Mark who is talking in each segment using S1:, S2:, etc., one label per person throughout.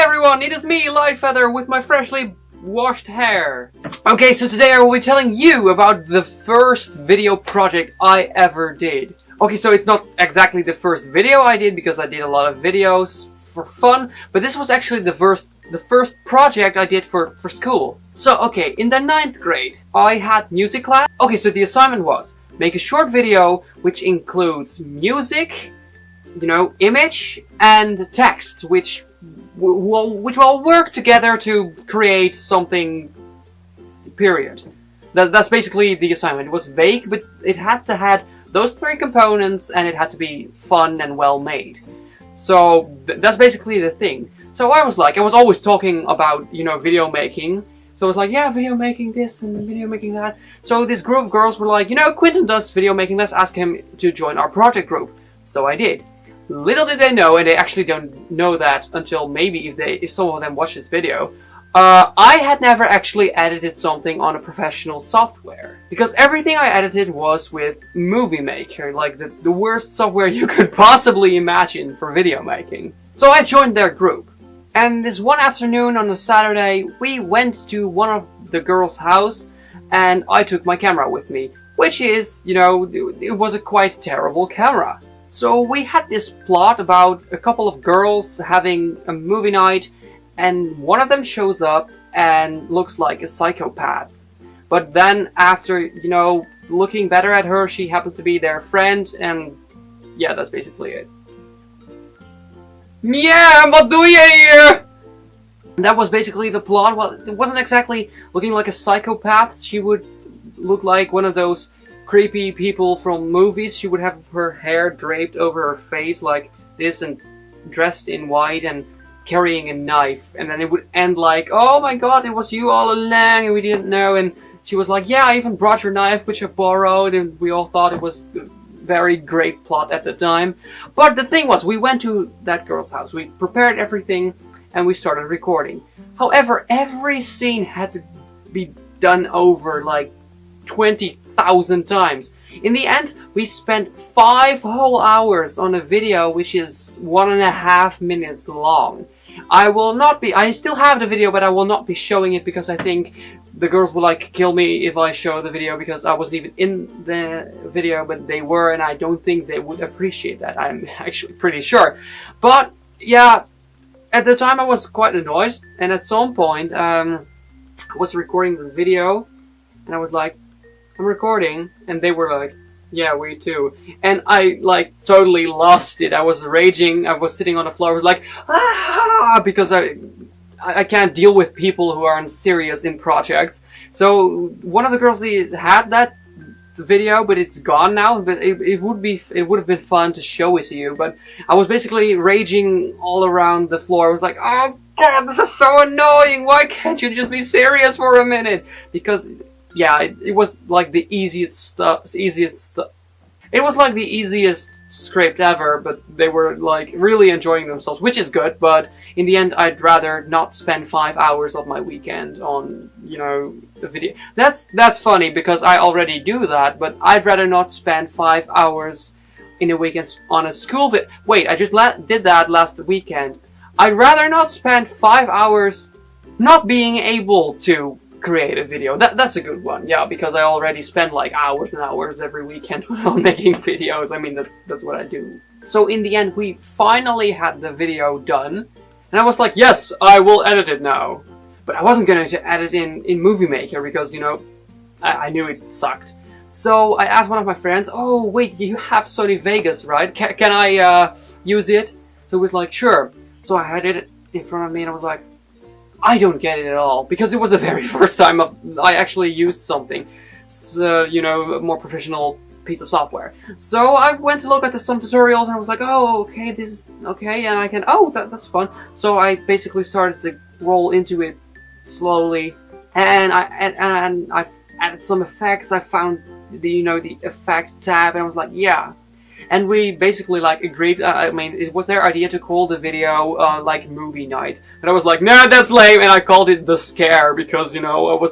S1: everyone, it is me, LightFeather, with my freshly washed hair. Okay, so today I will be telling you about the first video project I ever did. Okay, so it's not exactly the first video I did, because I did a lot of videos for fun, but this was actually the first project I did for school. So, okay, in the 9th grade, I had music class. Okay, so the assignment was, make a short video which includes music, you know, image, and text, which will work together to create something, period. That's basically the assignment. It was vague, but it had to have those 3 components, and it had to be fun and well made. So that's basically the thing. So I was always talking about, you know, video making. So I was like, yeah, video making this and video making that. So this group of girls were like, you know, Quentin does video making, let's ask him to join our project group. So I did. Little did they know, and they actually don't know that until maybe if some of them watch this video, I had never actually edited something on a professional software. Because everything I edited was with Movie Maker, like the worst software you could possibly imagine for video making. So I joined their group. And this one afternoon on a Saturday, we went to one of the girls' house, and I took my camera with me. Which is, you know, it was a quite terrible camera. So we had this plot about a couple of girls having a movie night, and one of them shows up and looks like a psychopath. But then after, you know, looking better at her, she happens to be their friend, and yeah, that's basically it. Yeah, what do you here? That was basically the plot. Well, it wasn't exactly looking like a psychopath. She would look like one of those creepy people from movies. She would have her hair draped over her face like this and dressed in white and carrying a knife, and then it would end like, oh my god, it was you all along and we didn't know. And she was like, yeah, I even brought your knife which I borrowed, and we all thought it was a very great plot at the time. But the thing was, we went to that girl's house, we prepared everything, and we started recording. However, every scene had to be done over like 20,000 times. In the end, we spent 5 whole hours on a video which is 1.5 minutes long. I still have the video, but I will not be showing it because I think the girls will like kill me if I show the video, because I wasn't even in the video, but they were, and I don't think they would appreciate that. I'm actually pretty sure. But yeah, at the time I was quite annoyed, and at some point I was recording the video, and I was like, I'm recording, and they were like, yeah, we too. And I like totally lost it. I was raging. I was sitting on the floor. I was like, ah, because I can't deal with people who aren't serious in projects. So one of the girls had that video, but it's gone now. But it would have been fun to show it to you. But I was basically raging all around the floor. I was like, oh god, this is so annoying. Why can't you just be serious for a minute? Because yeah, it was like the easiest It was like the easiest script ever, but they were like really enjoying themselves, which is good. But in the end, I'd rather not spend 5 hours of my weekend on, you know, the video. That's funny because I already do that, but I'd rather not spend 5 hours in a weekend on a school video. Wait, I just did that last weekend. I'd rather not spend 5 hours not being able to create a video. That's a good one, yeah, because I already spend like hours and hours every weekend when I'm making videos. I mean, that's what I do. So in the end, we finally had the video done, and I was like, yes, I will edit it now. But I wasn't going to edit in Movie Maker because, you know, I knew it sucked. So I asked one of my friends, oh wait, you have Sony Vegas, right? Can I use it? So he was like, sure. So I had it in front of me, and I was like, I don't get it at all, because it was the very first time I actually used something, so, you know, a more professional piece of software. So I went to look at some tutorials, and I was like, oh, okay, this is okay, and I can, oh, that's fun. So I basically started to roll into it slowly, and I added some effects. I found the effect tab, and I was like, yeah. And we basically like agreed, I mean, it was their idea to call the video like movie night. But I was like, nah, that's lame, and I called it The Scare because, you know,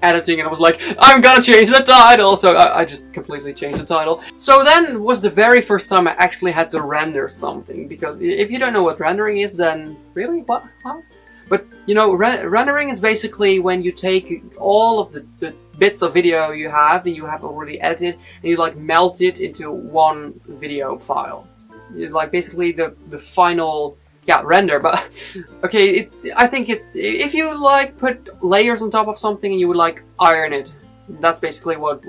S1: editing and I was like, I'm gonna change the title! So I just completely changed the title. So then was the very first time I actually had to render something, because if you don't know what rendering is, then really? What? Huh? But, you know, rendering is basically when you take all of the bits of video you have already edited, and you like melt it into one video file. Like basically the final, yeah, render. But okay, I think if you like put layers on top of something and you would like iron it, that's basically what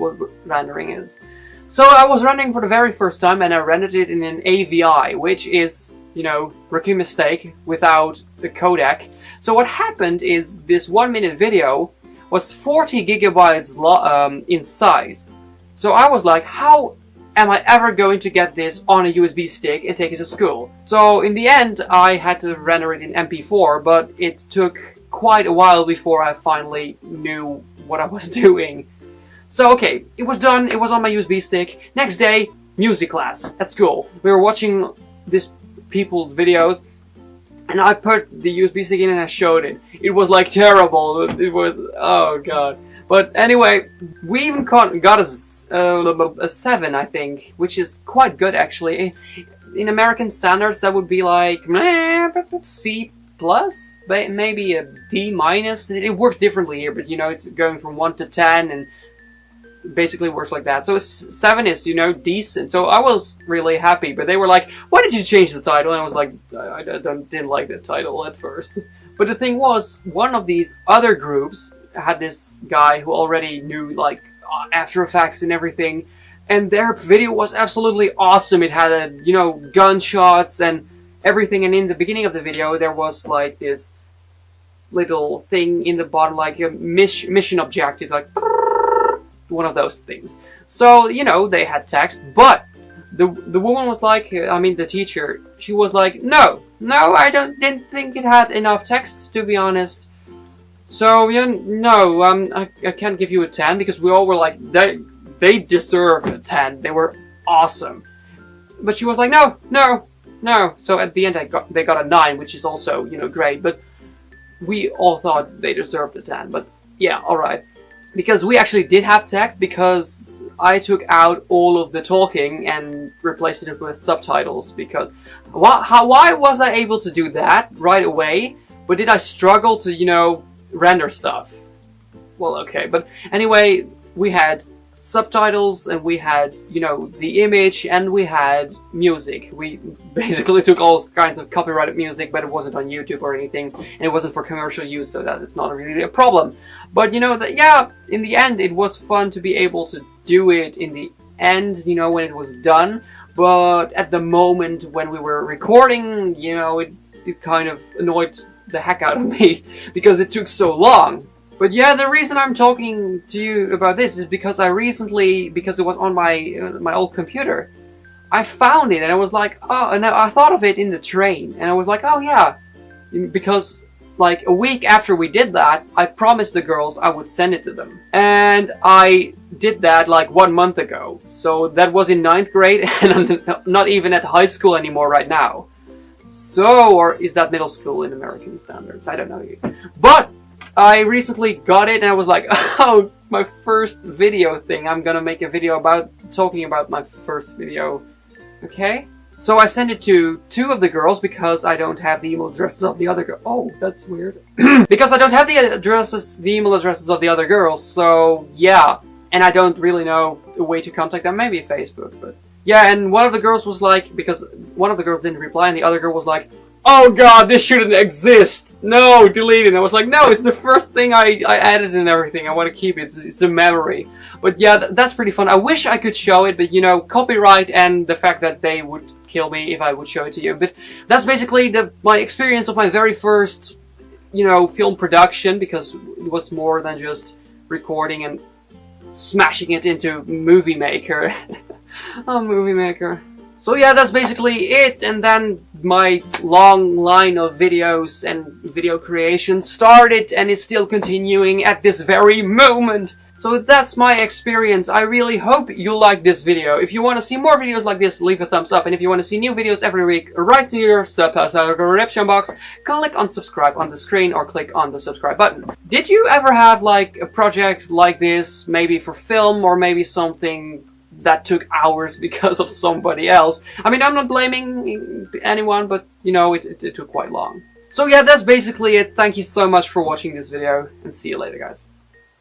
S1: rendering is. So I was rendering for the very first time and I rendered it in an AVI, which is, you know, rookie mistake without the codec. So what happened is this 1 minute video was 40 gigabytes in size. So I was like, how am I ever going to get this on a USB stick and take it to school? So in the end, I had to render it in MP4, but it took quite a while before I finally knew what I was doing. So okay, it was done, it was on my USB stick. Next day, music class at school. We were watching these people's videos, and I put the USB stick in and I showed it. It was like terrible, it was, oh god. But anyway, we even got a 7, I think, which is quite good actually. In American standards, that would be like C+, maybe a D-. It works differently here, but you know, it's going from 1 to 10 and basically works like that. So 7 is, you know, decent. So I was really happy, but they were like, why did you change the title? And I was like, I didn't like the title at first. But the thing was, one of these other groups had this guy who already knew like After Effects and everything, and their video was absolutely awesome. It had, you know, gunshots and everything, and in the beginning of the video there was like this little thing in the bottom, like a mission objective, like one of those things. So, you know, they had text, but the woman was like, I mean the teacher, she was like, no, I didn't think it had enough text, to be honest. So, yeah, no, I can't give you a 10, because we all were like, they deserve a 10. They were awesome. But she was like, no. So at the end, they got a 9, which is also, you know, great. But we all thought they deserved a 10. But yeah, alright. Because we actually did have text, because I took out all of the talking and replaced it with subtitles. Because why was I able to do that right away? But did I struggle to, you know, render stuff? Well, okay, but anyway, we had subtitles and we had, you know, the image and we had music. We basically took all kinds of copyrighted music, but it wasn't on YouTube or anything, and it wasn't for commercial use, so that it's not really a problem. But you know, yeah, in the end it was fun to be able to do it in the end, you know, when it was done. But at the moment when we were recording, you know, it kind of annoyed the heck out of me because it took so long. But yeah, the reason I'm talking to you about this is because I recently, because it was on my old computer, I found it and I was like, oh, and I thought of it in the train and I was like, oh yeah, because like a week after we did that, I promised the girls I would send it to them. And I did that like 1 month ago. So that was in 9th grade and I'm not even at high school anymore right now. So, or is that middle school in American standards? I don't know. But I recently got it and I was like, oh, my first video thing. I'm gonna make a video about talking about my first video. Okay? So I sent it to 2 of the girls because I don't have the email addresses of the other girls. Oh, that's weird. Because I don't have the email addresses of the other girls, so yeah. And I don't really know a way to contact them. Maybe Facebook, but yeah, and one of the girls was like, because one of the girls didn't reply and the other girl was like, oh god, this shouldn't exist! No, delete it! And I was like, no, it's the first thing I added and everything, I want to keep it, it's a memory. But yeah, that's pretty fun. I wish I could show it, but you know, copyright and the fact that they would kill me if I would show it to you. But that's basically my experience of my very first, you know, film production, because it was more than just recording and smashing it into Movie Maker. Oh, Movie Maker. So yeah, that's basically it, and then my long line of videos and video creation started and is still continuing at this very moment. So that's my experience. I really hope you like this video. If you want to see more videos like this, leave a thumbs up. And if you want to see new videos every week, right to your subscription box, click on subscribe on the screen or click on the subscribe button. Did you ever have like a project like this, maybe for film or maybe something that took hours because of somebody else? I mean, I'm not blaming anyone, but you know, it took quite long. So yeah, that's basically it. Thank you so much for watching this video and see you later, guys.